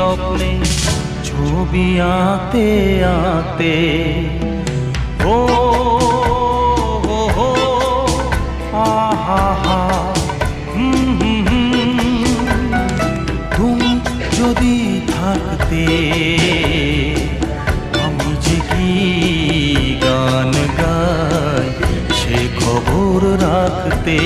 স্বপ্নে ছবি আঁতে আঁতে ও হো হো আহা হা তুমি যদি থাকতে আমি যে কি গান গাই সে খবর রাখতে।